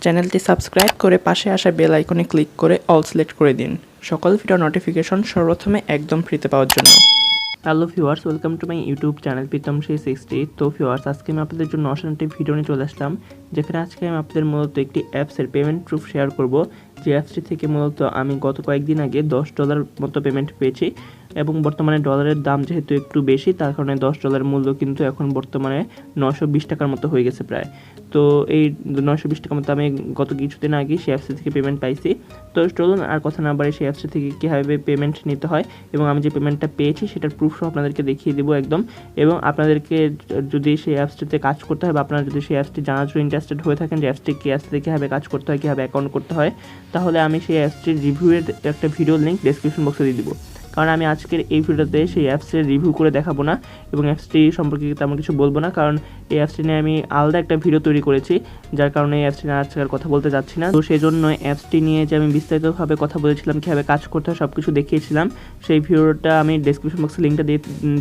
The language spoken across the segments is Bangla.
চ্যানেলটি সাবস্ক্রাইব করে পাশে আসা বেল আইকনে ক্লিক করে অল সিলেক্ট করে দিন সকল ভিডিও নোটিফিকেশন সর্বপ্রথমে একদম ফ্রিতে পাওয়ার জন্য। Hello viewers, welcome to my YouTube channel Pritam 360। তো ভিউয়ার্স, আজকে আমি আপনাদের জন্য অসাধারণ একটি ভিডিও নিয়ে চলে আসলাম, যেখানে আজকে আমি আপনাদের মূলত একটি অ্যাপসের পেমেন্ট প্রুফ শেয়ার করব। যে অ্যাপসটি থেকে মূলত আমি গত কয়েকদিন আগে $10 মতো পেমেন্ট পেয়েছি, এবং বর্তমানে ডলারের দাম যেহেতু একটু বেশি, তার কারণে $10 মূল্য কিন্তু এখন বর্তমানে 920 টাকার মতো হয়ে গেছে প্রায়। তো এই 920 টাকার মতো আমি গত কিছুদিন আগে সেই অ্যাপসটি থেকে পেমেন্ট পাইছি। তো চলুন আর কথা না বাড়ি সেই অ্যাপসটি থেকে কীভাবে পেমেন্ট নিতে হয় এবং আমি যে পেমেন্টটা পেয়েছি সেটার প্রুফ সহ আপনাদেরকে দেখিয়ে দেবো একদম। এবং আপনাদেরকে যদি সেই অ্যাপসটিতে কাজ করতে হয় বা আপনারা যদি সেই অ্যাপসটি জানার জন্য ইন্টারেস্টেড হয়ে থাকেন যে অ্যাপসটি কীভাবে কাজ করতে হয়, কীভাবে অ্যাকাউন্ট করতে হয়, তাহলে আমি সেই অ্যাপসটির রিভিউয়ের একটা ভিডিও লিঙ্ক ডেসক্রিপশন বক্সে দিয়ে দেবো। কারণ আমি আজকের এই ভিডিওতে সেই অ্যাপসের রিভিউ করে দেখাবো না এবং অ্যাপসটি সম্পর্কে তেমন কিছু বলবো না, কারণ এই অ্যাপসটি নিয়ে আমি আলাদা একটা ভিডিও তৈরি করেছি, যার কারণে এই অ্যাপসটি নিয়ে আজকে আর কথা বলতে যাচ্ছি না। তো সেই জন্য অ্যাপসটি নিয়ে যে আমি বিস্তারিতভাবে কথা বলেছিলাম, কীভাবে কাজ করতে হয় সব কিছু দেখিয়েছিলাম, সেই ভিডিওটা আমি ডেসক্রিপশন বক্সে লিঙ্কটা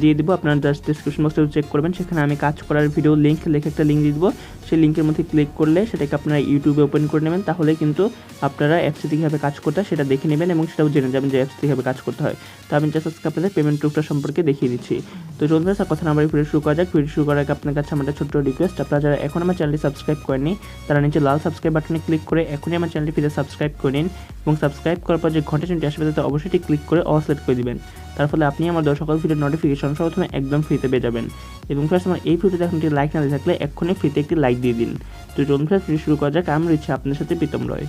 দিয়ে দেবো। আপনারা জাস্ট ডেসক্রিপশন বক্সে চেক করবেন, সেখানে আমি কাজ করার ভিডিও লিঙ্ক লিখে একটা লিঙ্ক দিয়ে দেবো। সেই লিঙ্কের মধ্যে ক্লিক করলে সেটাকে আপনারা ইউটিউবে ওপেন করে নেবেন, তাহলে কিন্তু আপনারা অ্যাপসটি কীভাবে কাজ করতে হয় সেটা দেখে নেবেন এবং সেটাও জেনে যাবেন যে অ্যাপসটি কীভাবে কাজ করতে হয়। তো আমি জাস্ট আজকে আপনাদের পেমেন্ট প্রুফটা সম্পর্কে দেখিয়ে দিচ্ছি। তো চলুন স্যার, কথা না বাড়িয়ে ভিডিও শুরু করা যাক। ভিডিও শুরু করার আগে আপনার কাছে আমার একটা ছোট্ট রিকোয়েস্ট, আপনারা যারা এখন আমার চ্যানেলটি সাবস্ক্রাইব করেননি তারা নিচে লাল সাবস্ক্রাইব বাটনে ক্লিক করে এখনই আমার চ্যানেলটি ফিরে সাবস্ক্রাইব করে নিন, এবং সাবস্ক্রাইব করার পর যে ঘন্টা চিহ্নটি আসবে তাতে অবশ্যই ক্লিক করে অল সিলেক্ট করে দিবেন। তার ফলে আপনি আমার সকল ভিডিওর নোটিফিকেশন সর্বপ্রথমে একদম ফ্রিতে পেয়ে যাবেন। এবং ফার্স্ট আমার এই ভিডিওতে এখন একটি লাইক না দিয়ে থাকলে এক্ষুনি ফ্রিতে একটি লাইক দিয়ে দিন। তো চলুন ফ্রেন্ডস, ভিডিও শুরু করা যাক। আমি রয়েছি আপনাদের সাথে প্রীতম রয়।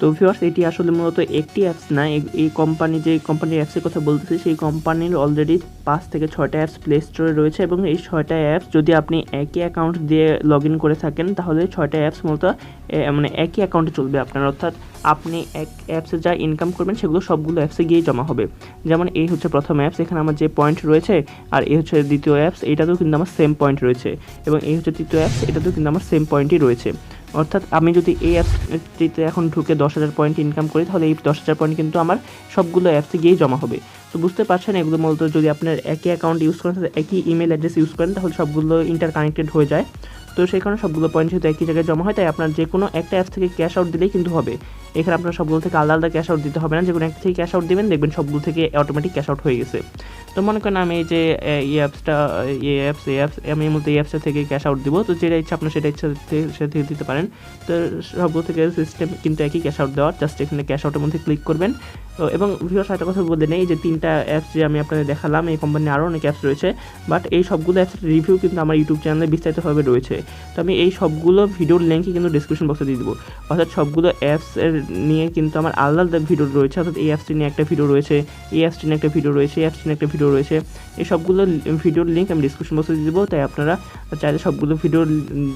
তো ভিউয়ার্স, এটি আসলে মূলত একটি অ্যাপস না, এই কোম্পানির অ্যাপসের কথা বলতেছি সেই কোম্পানির অলরেডি 5 থেকে 6টা অ্যাপস প্লে স্টোরে রয়েছে, এবং এই 6টা অ্যাপস যদি আপনি একই অ্যাকাউন্ট দিয়ে লগ ইন করে থাকেন তাহলে 6টা অ্যাপস মূলত মানে একই অ্যাকাউন্টে চলবে আপনার, অর্থাৎ আপনি এক অ্যাপসে যা ইনকাম করবেন সেগুলো সবগুলো অ্যাপসে গিয়ে জমা হবে। যেমন এই হচ্ছে প্রথম অ্যাপস, এখানে আমার যে পয়েন্ট রয়েছে, আর এই হচ্ছে দ্বিতীয় অ্যাপস, এটাতেও কিন্তু আমার সেম পয়েন্ট রয়েছে, এবং এই হচ্ছে তৃতীয় অ্যাপস, এটাতেও কিন্তু আমার সেম পয়েন্টই রয়েছে। অর্থাৎ আমি যদি এই অ্যাপসটিতে এখন ঢুকে 10,000 পয়েন্ট ইনকাম করি, তাহলে এই 10,000 পয়েন্ট কিন্তু আমার সবগুলো অ্যাপসে গিয়েই জমা হবে। তো বুঝতে পারছেন, এগুলো মূলত যদি আপনার একই অ্যাকাউন্ট ইউজ করেন, একই ইমেল অ্যাড্রেস ইউজ করেন, তাহলে সবগুলো ইন্টার কানেক্টেড হয়ে যায়। তো সেই কারণে সবগুলো পয়েন্ট যেহেতু একই জায়গায় জমা হয়, তাই আপনার যে কোনো একটা অ্যাপস থেকে ক্যাশ আউট দিলেই কিন্তু হবে। এখানে আপনার সবগুলো থেকে আলাদা আলাদা ক্যাশ আউট দিতে হবে না, যে কোনো একটা থেকে ক্যাশ আউট দেবেন, দেখবেন সবগুলো থেকে অটোমেটিক ক্যাশ আউট হয়ে গেছে। তো মনে করেন আমি এই যে এই অ্যাপস আমি মূলত এই অ্যাপসটা থেকে ক্যাশ আউট দিব, তো যেটা ইচ্ছা আপনার সেটা ইচ্ছা থেকে দিতে পারেন। তো সবগুলো থেকে সিস্টেম কিন্তু একই ক্যাশ আউট দেওয়ার, জাস্ট এখানে ক্যাশ আউটের মধ্যে ক্লিক করবেন। তো এবং ভিউয়ার্স, একটা কথা বলে নেই, যে 3টা অ্যাপস যে আমি আপনাদের দেখালাম, এই কোম্পানির আরও অনেক অ্যাপস রয়েছে, বাট এই সবগুলো অ্যাপসের রিভিউ কিন্তু আমার ইউটিউব চ্যানেলে বিস্তারিতভাবে রয়েছে। তো আমি এই সবগুলো ভিডিওর লিঙ্কই কিন্তু ডিসক্রিপশন বক্সে দিয়ে দেবো, অর্থাৎ সবগুলো অ্যাপসের নিয়ে কিন্তু আমার আলাদা আলাদা ভিডিও রয়েছে, অর্থাৎ এই অ্যাপসটি নিয়ে একটা ভিডিও রয়েছে, এই অ্যাপসটি নিয়ে একটা ভিডিও রয়েছে, এই অ্যাপসটি নিয়ে একটা ভিডিও রয়েছে। এই সবগুলো ভিডিওর লিঙ্ক আমি ডিসক্রিপশন বক্সে দিয়ে দেবো, তাই আপনারা চাইলে সবগুলো ভিডিও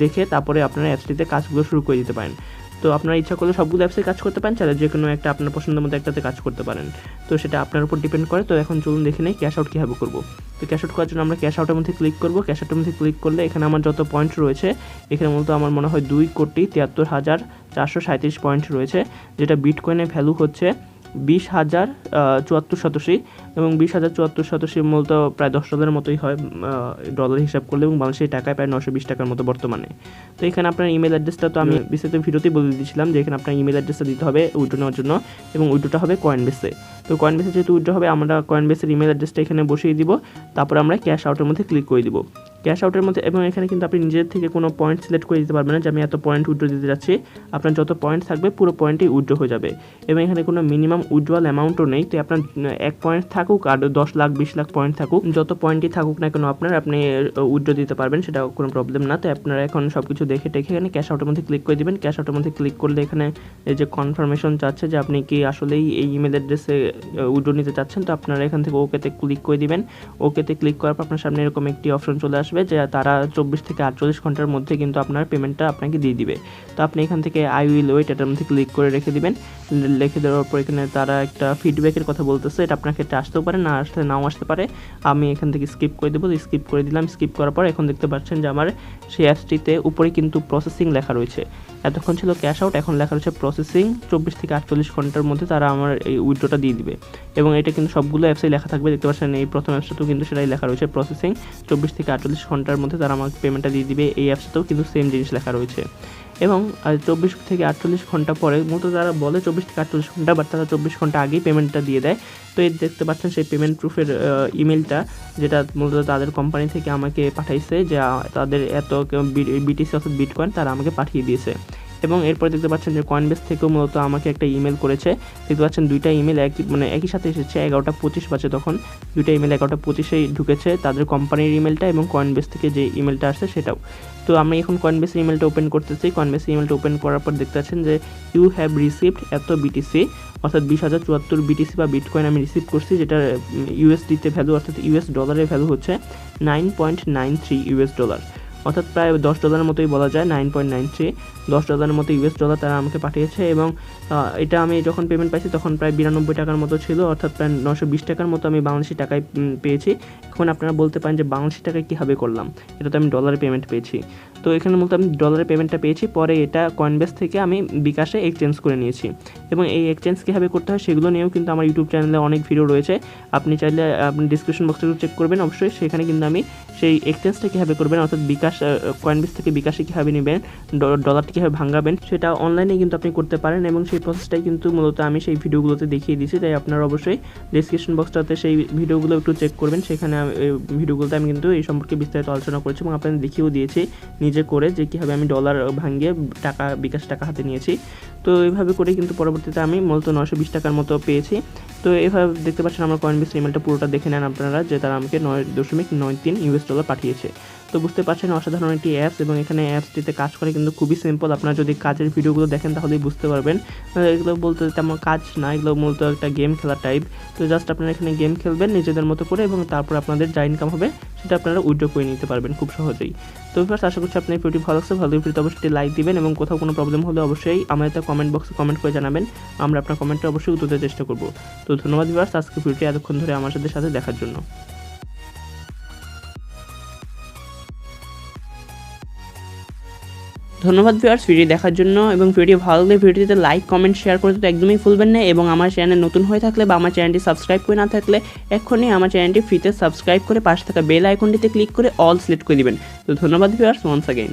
দেখে তারপরে আপনারা অ্যাপসটিতে কাজগুলো শুরু করে দিতে পারেন। তো আপনারা ইচ্ছা করলে সবগুলো অ্যাপসে কাজ করতে পারেন, চাইলে যে কোনো একটা আপনার পছন্দের মতো একটাতে কাজ করতে পারেন। তো সেটা আপনার উপর ডিপেন্ড করে। তো এখন চলুন দেখে নেই ক্যাশ আউট কীভাবে করবো। তো ক্যাশ আউট করার জন্য আমরা ক্যাশ আউটের মধ্যে ক্লিক করবো। ক্যাশ আউটের মধ্যে ক্লিক করলে এখানে আমার যত পয়েন্ট রয়েছে, এখানে মূলত আমার মনে হয় 2,73,437 পয়েন্ট রয়েছে, যেটা বিটকয়েনের ভ্যালু হচ্ছে 20,074 এবং 20,074 মূলত প্রায় $10 মতোই হয় ডলার হিসাব করলে, এবং বাংলাদেশের টাকায় প্রায় 920 টাকার মতো বর্তমানে। তো এখানে আপনার ইমেল অ্যাড্রেসটা তো আমি বিস্তারিত ভিডিওতেই বলে দিয়েছিলাম, যে এখানে আপনার ইমেল অ্যাড্রেসটা দিতে হবে উইথড্র নেওয়ার জন্য, এবং উইথড্রটা হবে কয়েনবেসে। তো কয়েনবেসে যেহেতু উইথড্র হবে, আমরা কয়েনবেসের ইমেল অ্যাড্রেসটা এখানে বসিয়ে দিব, তারপর আমরা ক্যাশ আউটের মধ্যে ক্লিক করে দিব। ক্যাশ আউটের মধ্যে, এবং এখানে কিন্তু আপনি নিজের থেকে কোনো পয়েন্ট সিলেক্ট করে দিতে পারবেন না যে আমি এত পয়েন্ট উইথড্র দিতে যাচ্ছি। আপনার যত পয়েন্ট থাকবে পুরো পয়েন্টই উইথড্র হয়ে যাবে, এবং এখানে কোনো মিনিমাম উইথড্রয়াল অ্যামাউন্টও নেই। তো আপনার 1 পয়েন্ট থাকুক আর 10 লাখ 20 লাখ পয়েন্ট থাকুক, যত পয়েন্টই থাকুক না কেন আপনি উইথড্র দিতে পারবেন, সেটা কোনো প্রবলেম না। তো আপনারা এখন সব কিছু দেখে এখানে ক্যাশ আউটের মধ্যে ক্লিক করে দিবেন। ক্যাশ আউটের মধ্যে ক্লিক করলে এখানে এই যে কনফার্মেশন চাচ্ছে যে আপনি কি আসলেই এই ইমেল অ্যাড্রেসে উইথড্র নিতে চাচ্ছেন, তো আপনারা এখান থেকে ওকেতে ক্লিক করে দিবেন। ওকেতে ক্লিক করার পর আপনার সামনে এরকম একটি অপশন চলে আসবে, আসবে যে তারা 24 থেকে 48 ঘন্টার মধ্যে কিন্তু আপনার পেমেন্টটা আপনাকে দিয়ে দিবে। তো আপনি এখান থেকে আই উইল ওয়েট এটার মধ্যে ক্লিক করে রেখে দিবেন। রেখে দেওয়ার পর এখানে তারা একটা ফিডব্যাকের কথা বলতেছে, এটা আপনার ক্ষেত্রে আসতেও পারে, নাও আসতে পারে। আমি এখান থেকে স্কিপ করে দেবো, স্কিপ করে দিলাম। স্কিপ করার পর এখন দেখতে পাচ্ছেন যে আমার সেই অ্যাপসটিতে উপরে কিন্তু প্রসেসিং লেখা রয়েছে। এতক্ষণ ছিল ক্যাশ আউট, এখন লেখা রয়েছে প্রসেসিং। 24 থেকে 48 ঘন্টার মধ্যে তারা আমার এই উইথড্রটা দিয়ে দিবে এবং এটা কিন্তু সবগুলো অ্যাপসেই লেখা থাকবে। দেখতে পাচ্ছেন এই প্রথম অ্যাপসটাতেও কিন্তু সেটাই লেখা রয়েছে প্রসেসিং, 24 থেকে 48 ঘন্টার মধ্যে তারা আমাকে পেমেন্টটা দিয়ে দিবে। এই অ্যাপসটাতেও কিন্তু সেম জিনিস লেখা রয়েছে এবং 24 থেকে 48 ঘন্টা পরে মূলত তারা বলে 24 থেকে 48 ঘন্টা, বাট তারা 24 ঘন্টা আগেই পেমেন্টটা দিয়ে দেয়। তো এই দেখতে পাচ্ছেন সেই পেমেন্ট প্রুফের ইমেলটা, যেটা মূলত তাদের কোম্পানি থেকে আমাকে পাঠাইছে, যে তাদের এত বিটিসি অর্থাৎ বিটকয়েন তারা আমাকে পাঠিয়ে দিয়েছে। এবং এরপর দেখতে পাচ্ছেন যে কয়েনবেস থেকেও মূলত আমাকে একটা ইমেল করেছে। দেখতে পাচ্ছেন দুইটা ইমেল একই সাথে এসেছে। 11:25 বাজে তখন দুইটা ইমেল 11:25-এই ঢুকেছে, তাদের কোম্পানির ইমেলটা এবং কয়েনবেস থেকে যে ইমেলটা আসছে সেটাও। তো আমি এখন কয়েনবেসের ইমেলটা ওপেন করতেছি। কয়েনবেসের ইমেলটা ওপেন করার পর দেখতে পাচ্ছেন যে ইউ হ্যাভ রিসিভড এত বিটিসি, অর্থাৎ 20,074 বিটিসি বা বিটকয়েন আমি রিসিভ করছি, যেটা ইউএসডিতে ভ্যালু অর্থাৎ ইউএস ডলারের ভ্যালু হচ্ছে $9.93, অর্থাৎ প্রায় $10 মতোই বলা যায়। 9.93 $10 মতো ইউএস ডলার তারা আমাকে পাঠিয়েছে এবং এটা আমি যখন পেমেন্ট পাইছি তখন প্রায় 92 টাকার মতো ছিল, অর্থাৎ প্রায় 920 টাকার মতো আমি বাংলাদেশি টাকায় পেয়েছি। এখন আপনারা বলতে পারেন যে বাংলাদেশি টাকায় কীভাবে করলাম, এটা তো আমি ডলারে পেমেন্ট পেয়েছি। তো এখানে মূলত আমি ডলারে পেমেন্টটা পেয়েছি, পরে এটা কয়েনবেস থেকে আমি বিকাশে এক্সচেঞ্জ করে নিয়েছি এবং এই এক্সচেঞ্জ কীভাবে করতে হয় সেগুলো নিয়েও কিন্তু আমার ইউটিউব চ্যানেলে অনেক ভিডিও রয়েছে। আপনি চাইলে আপনি ডিসক্রিপশন বক্সটা চেক করবেন অবশ্যই, সেখানে কিন্তু আমি সেই এক্সচেঞ্জটা কীভাবে করবেন, অর্থাৎ বিকাশ কয়েনবেস থেকে বিকাশে কীভাবে নেবেন, ডলারটি কীভাবে ভাঙাবেন, সেটা অনলাইনে কিন্তু আপনি করতে পারেন এবং সেই প্রসেসটাই কিন্তু মূলত আমি সেই ভিডিওগুলোতে দেখিয়ে দিয়েছি। তাই আপনারা অবশ্যই ডিসক্রিপশন বক্সটাতে সেই ভিডিওগুলো একটু চেক করবেন। সেখানে ভিডিওগুলোতে আমি কিন্তু এই সম্পর্কে বিস্তারিত আলোচনা করেছি এবং আপনাদের দেখিয়েও দিয়েছি নিজে করে যে কীভাবে আমি ডলার ভাঙিয়ে বিকাশ টাকা হাতে নিয়েছি। তো এইভাবে করে কিন্তু পরবর্তীতে আমি মূলত 920 টাকার মতো পেয়েছি। তো এইভাবে দেখতে পাচ্ছেন আমার কয়েনবেস ইমেলটা পুরোটা দেখে নেন আপনারা, যে তারা আমাকে $9.93 পাঠিয়েছে। তো বুঝতে পারছেন অসাধারণ একটি অ্যাপস এবং এখানে অ্যাপসটিতে কাজ করে কিন্তু খুবই সিম্পল। আপনারা যদি কাজের ভিডিওগুলো দেখেন তাহলেই বুঝতে পারবেন। এগুলো বলতে তেমন কাজ না, এগুলো মূলত একটা গেম খেলা টাইপ। তো জাস্ট আপনারা এখানে গেম খেলবেন নিজেদের মতো করে এবং তারপর আপনাদের যা ইনকাম হবে সেটা আপনারা উইথড্র করে নিতে পারবেন খুব সহজেই। তো ফার্স্ট আশা করছি আপনার ভিডিওটি ভালো লাগছে। ভালো ভিডিওতে অবশ্যই লাইক দিবেন এবং কোথাও কোনো প্রবলেম হলে অবশ্যই আমাদের কমেন্ট বক্সে কমেন্ট করে জানাবেন। আমরা আপনার কমেন্টটা অবশ্যই উত্তর দেওয়ার চেষ্টা করব। তো ধন্যবাদ ভিউয়ার্স আজকে ভিডিওটি এতক্ষণ ধরে আমার সাথে দেখার জন্য। ধন্যবাদ ভিউয়ার্স ভিডিও দেখার জন্য, এবং ভিডিও ভালো লাগলে ভিডিওতে লাইক কমেন্ট শেয়ার করতে তো একদমই ভুলবেন না এবং আমার চ্যানেল নতুন হয়ে থাকলে বা আমার চ্যানেলটি সাবস্ক্রাইব করে না থাকলে এক্ষুনি আমার চ্যানেলটি ফ্রিতে সাবস্ক্রাইব করে পাশে থাকা বেল আইকনটিতে ক্লিক করে অল সিলেক্ট করে দিবেন। তো ধন্যবাদ ভিউয়ার্স ওয়ান্স অ্যাগেইন।